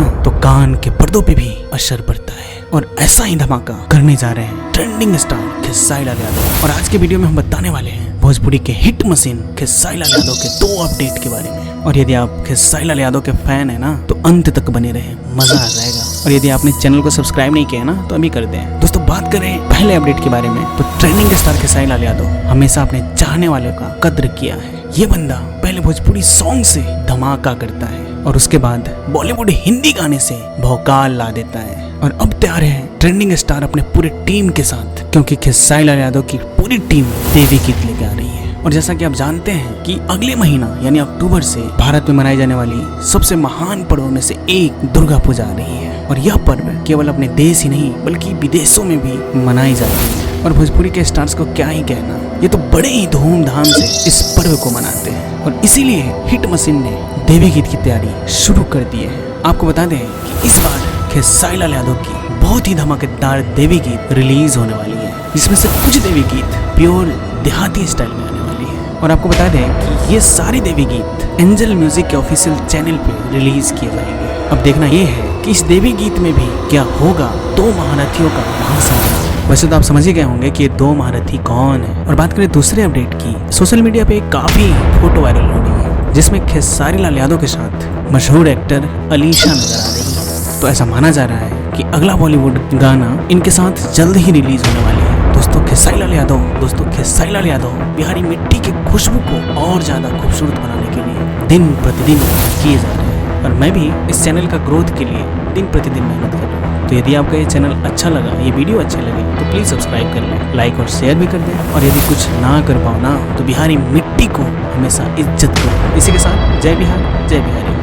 ना तो कान के पर्दों पे भी असर पड़ता है। और ऐसा ही धमाका करने जा रहे हैं ट्रेंडिंग स्टार खेसारी लाल यादव। और आज के वीडियो में हम बताने वाले हैं भोजपुरी के हिट मशीन खेसारी लाल यादव के 2 अपडेट के बारे में। और यदि आप खेसारी लाल यादव के फैन है ना तो अंत तक बने रहे, मजा आ जाएगा। और यदि आपने चैनल को सब्सक्राइब नहीं किया ना तो अभी कर दें। दोस्तों बात करें पहले अपडेट के बारे में तो ट्रेंडिंग स्टार खेसारी लाल यादव हमेशा अपने चाहने वालों का कद्र किया है। ये बंदा पहले भोजपुरी सॉन्ग से धमाका करता है और उसके बाद बॉलीवुड हिंदी गाने से भौकाल ला देता है। और अब तैयार है ट्रेंडिंग स्टार अपने पूरे टीम के साथ, क्योंकि खेसारी लाल यादव की पूरी टीम देवी गीत लेके आ रही है। और जैसा कि आप जानते हैं कि अगले महीना यानी अक्टूबर से भारत में मनाई जाने वाली सबसे महान पर्वों में से एक दुर्गा पूजा आ रही है। और यह पर्व केवल अपने देश ही नहीं बल्कि विदेशों में भी मनाई जाती है। और भोजपुरी के स्टार्स को क्या ही कहना, ये तो बड़े ही धूमधाम से इस पर्व को मनाते हैं। और इसीलिए हिट मशीन ने देवी गीत की तैयारी शुरू कर दी है। आपको बता दें कि इस बार खेसारी लाल यादव की बहुत ही धमाकेदार देवी गीत रिलीज होने वाली है, जिसमें से कुछ देवी गीत प्योर देहाती स्टाइल में आने वाली है। और आपको बता दें कि ये सारी देवी गीत एंजल म्यूजिक के ऑफिशियल चैनल पे रिलीज किए जाएंगे। अब देखना ये है कि इस देवी गीत में भी क्या होगा 2 महारथियों का महासंग्राम। वैसे तो आप समझ ही गए होंगे कि ये 2 महारथी कौन है। और बात करें दूसरे अपडेट की, सोशल मीडिया पे काफी फोटो वायरल हो रही है जिसमें खेसारी लाल यादव के साथ मशहूर एक्टर अलीशा नजर आ रही है। तो ऐसा माना जा रहा है कि अगला बॉलीवुड गाना इनके साथ जल्द ही रिलीज होने वाली है। दोस्तों खेसारी लाल यादव बिहारी मिट्टी की खुशबू को और ज्यादा खूबसूरत बनाने के लिए दिन प्रतिदिन किए जा रहे हैं। और मैं भी इस चैनल का ग्रोथ के लिए दिन प्रतिदिन मेहनत कर रहा हूँ। तो यदि आपका ये चैनल अच्छा लगा, ये वीडियो अच्छे लगे तो प्लीज सब्सक्राइब कर लें, लाइक और शेयर भी कर दें। और यदि कुछ ना कर पाओ ना तो बिहारी मिट्टी को हमेशा इज्जत करो। इसी के साथ जय बिहार जय बिहारी।